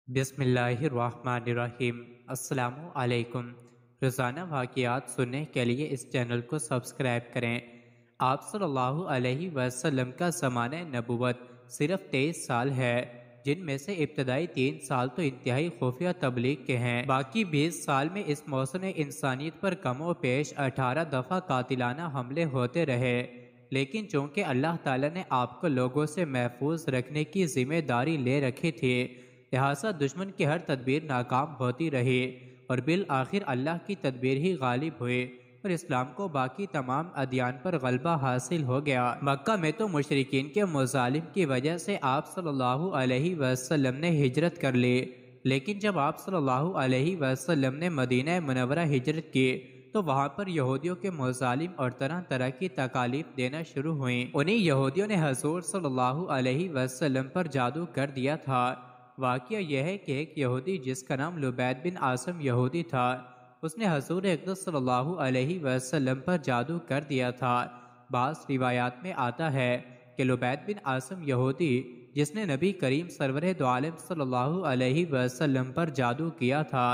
بسم اللہ الرحمن الرحیم۔ السلام علیکم۔ روزانہ واقعات سننے کے لیے اس چینل کو سبسکرائب کریں۔ آپ صلی اللہ علیہ وسلم کا زمانہ نبوت صرف 23 سال ہے، جن میں سے ابتدائی 3 سال تو انتہائی خفیہ تبلیغ کے ہیں۔ باقی 20 سال میں اس موسم انسانیت پر کم و بیش 18 دفعہ قاتلانہ حملے ہوتے رہے، لیکن چونکہ اللہ تعالیٰ نے آپ کو لوگوں سے محفوظ رکھنے کی ذمہ داری لے رکھی تھی، لہٰذا دشمن کی ہر تدبیر ناکام ہوتی رہی اور بالآخر اللہ کی تدبیر ہی غالب ہوئی اور اسلام کو باقی تمام ادیان پر غلبہ حاصل ہو گیا۔ مکہ میں تو مشرکین کے مظالم کی وجہ سے آپ صلی اللہ علیہ وسلم نے ہجرت کر لی، لیکن جب آپ صلی اللہ علیہ وسلم نے مدینہ منورہ ہجرت کی تو وہاں پر یہودیوں کے مظالم اور طرح طرح کی تکالیف دینا شروع ہوئیں۔ انہی یہودیوں نے حضور صلی اللہ علیہ وسلم پر جادو کر دیا تھا۔ واقعہ یہ ہے کہ ایک یہودی جس کا نام لبید بن عاصم یہودی تھا، اس نے حضور اقدس صلی اللہ علیہ وسلم پر جادو کر دیا تھا۔ بعض روایات میں آتا ہے کہ لبید بن عاصم یہودی جس نے نبی کریم سرور دو عالم صلی اللہ علیہ وسلم پر جادو کیا تھا،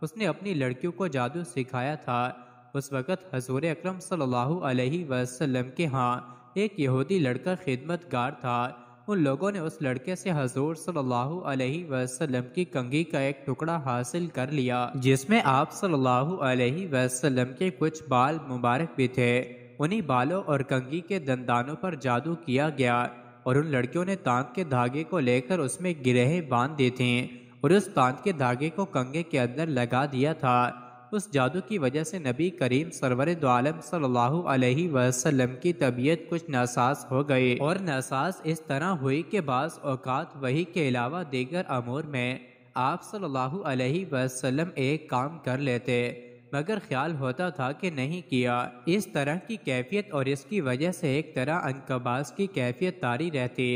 اس نے اپنی لڑکیوں کو جادو سکھایا تھا۔ اس وقت حضور اکرم صلی اللہ علیہ وسلم کے ہاں ایک یہودی لڑکا خدمت گار تھا۔ ان لوگوں نے اس لڑکے سے حضور صلی اللہ علیہ وسلم کی کنگھی کا ایک ٹکڑا حاصل کر لیا، جس میں آپ صلی اللہ علیہ وسلم کے کچھ بال مبارک بھی تھے۔ انہی بالوں اور کنگھی کے دندانوں پر جادو کیا گیا اور ان لڑکیوں نے تانت کے دھاگے کو لے کر اس میں گرہیں باندھ دی تھیں اور اس تانت کے دھاگے کو کنگھے کے اندر لگا دیا تھا۔ اس جادو کی وجہ سے نبی کریم سرور دو عالم صلی اللہ علیہ وسلم کی طبیعت کچھ ناساز ہو گئی، اور ناساز اس طرح ہوئی کہ بعض اوقات وحی کے علاوہ دیگر امور میں آپ صلی اللہ علیہ وسلم ایک کام کر لیتے مگر خیال ہوتا تھا کہ نہیں کیا۔ اس طرح کی کیفیت اور اس کی وجہ سے ایک طرح انکباس کی کیفیت طاری رہتی۔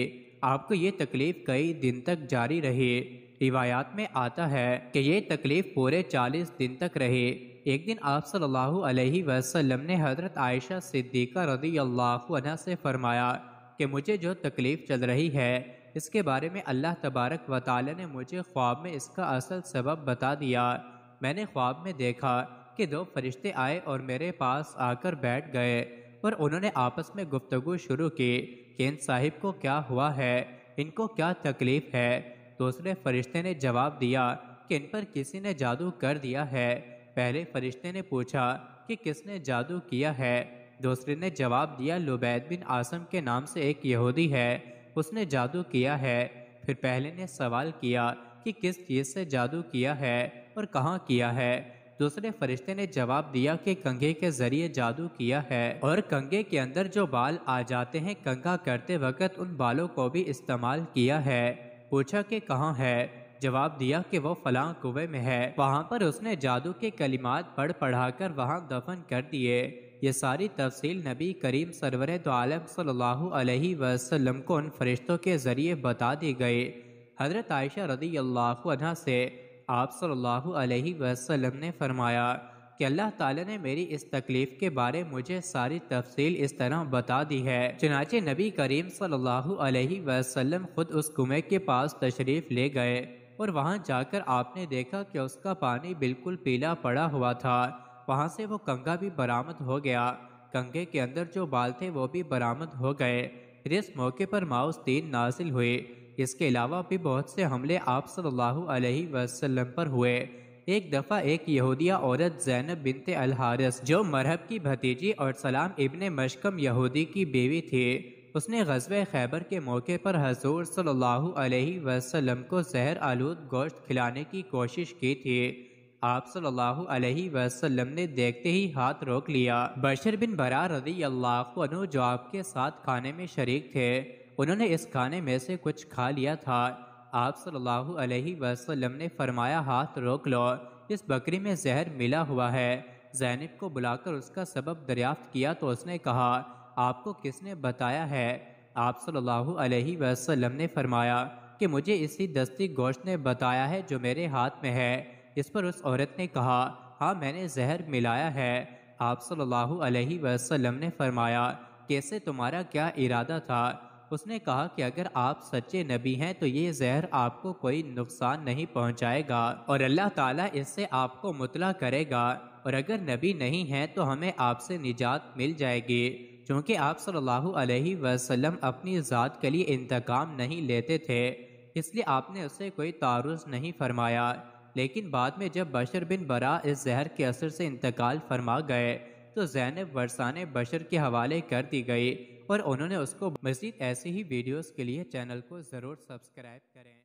آپ کو یہ تکلیف کئی دن تک جاری رہی۔ روایات میں آتا ہے کہ یہ تکلیف پورے 40 دن تک رہی۔ ایک دن آپ صلی اللہ علیہ وسلم نے حضرت عائشہ صدیقہ رضی اللہ عنہ سے فرمایا کہ مجھے جو تکلیف چل رہی ہے اس کے بارے میں اللہ تبارک و تعالی نے مجھے خواب میں اس کا اصل سبب بتا دیا۔ میں نے خواب میں دیکھا کہ 2 فرشتے آئے اور میرے پاس آ کر بیٹھ گئے اور انہوں نے آپس میں گفتگو شروع کی کہ ان صاحب کو کیا ہوا ہے، ان کو کیا تکلیف ہے۔ دوسرے فرشتے نے جواب دیا کہ ان پر کسی نے جادو کر دیا ہے۔ پہلے فرشتے نے پوچھا کہ کس نے جادو کیا ہے۔ دوسرے نے جواب دیا لبید بن عاصم کے نام سے ایک یہودی ہے، اس نے جادو کیا ہے۔ پھر پہلے نے سوال کیا کہ کس چیز سے جادو کیا ہے اور کہاں کیا ہے۔ دوسرے فرشتے نے جواب دیا کہ کنگھے کے ذریعے جادو کیا ہے اور کنگھے کے اندر جو بال آ جاتے ہیں کنگھا کرتے وقت ان بالوں کو بھی استعمال کیا ہے۔ پوچھا کہ کہاں ہے، جواب دیا کہ وہ فلاں کنویں میں ہے، وہاں پر اس نے جادو کے کلمات پڑھا کر وہاں دفن کر دیے۔ یہ ساری تفصیل نبی کریم سرور دو عالم صلی اللہ علیہ وسلم کو ان فرشتوں کے ذریعے بتا دی گئی۔ حضرت عائشہ رضی اللہ عنہ سے آپ صلی اللہ علیہ وسلم نے فرمایا کہ اللہ تعالیٰ نے میری اس تکلیف کے بارے مجھے ساری تفصیل اس طرح بتا دی ہے۔ چنانچہ نبی کریم صلی اللہ علیہ وسلم خود اس کنویں کے پاس تشریف لے گئے اور وہاں جا کر آپ نے دیکھا کہ اس کا پانی بالکل پیلا پڑا ہوا تھا۔ وہاں سے وہ کنگھا بھی برآمد ہو گیا، کنگھے کے اندر جو بال تھے وہ بھی برآمد ہو گئے۔ پھر اس موقع پر ماؤس 3 نازل ہوئے۔ اس کے علاوہ بھی بہت سے حملے آپ صلی اللہ علیہ وسلم پر ہوئے۔ ایک دفعہ ایک یہودیہ عورت زینب بنت الحارث جو مرہب کی بھتیجی اور سلام ابن مشکم یہودی کی بیوی تھی، اس نے غزوہ خیبر کے موقع پر حضور صلی اللہ علیہ وسلم کو زہر آلود گوشت کھلانے کی کوشش کی تھی۔ آپ صلی اللہ علیہ وسلم نے دیکھتے ہی ہاتھ روک لیا۔ بشر بن برا رضی اللہ عنہ جو آپ کے ساتھ کھانے میں شریک تھے، انہوں نے اس کھانے میں سے کچھ کھا لیا تھا۔ آپ صلی اللہ علیہ وسلم نے فرمایا ہاتھ روک لو، اس بکری میں زہر ملا ہوا ہے۔ زینب کو بلا کر اس کا سبب دریافت کیا تو اس نے کہا آپ کو کس نے بتایا ہے؟ آپ صلی اللہ علیہ وسلم نے فرمایا کہ مجھے اسی دستی گوشت نے بتایا ہے جو میرے ہاتھ میں ہے۔ اس پر اس عورت نے کہا ہاں میں نے زہر ملایا ہے۔ آپ صلی اللہ علیہ وسلم نے فرمایا کہ اس سے تمہارا کیا ارادہ تھا؟ اس نے کہا کہ اگر آپ سچے نبی ہیں تو یہ زہر آپ کو کوئی نقصان نہیں پہنچائے گا اور اللہ تعالیٰ اس سے آپ کو مطلع کرے گا، اور اگر نبی نہیں ہیں تو ہمیں آپ سے نجات مل جائے گی۔ چونکہ آپ صلی اللہ علیہ وسلم اپنی ذات کے لیے انتقام نہیں لیتے تھے، اس لیے آپ نے اسے کوئی تعرض نہیں فرمایا۔ لیکن بعد میں جب بشر بن برا اس زہر کے اثر سے انتقال فرما گئے تو زینب ورثان بشر کے حوالے کر دی گئی، اور انہوں نے اس کو مزید ایسی ہی ویڈیوز کے لیے چینل کو ضرور سبسکرائب کریں۔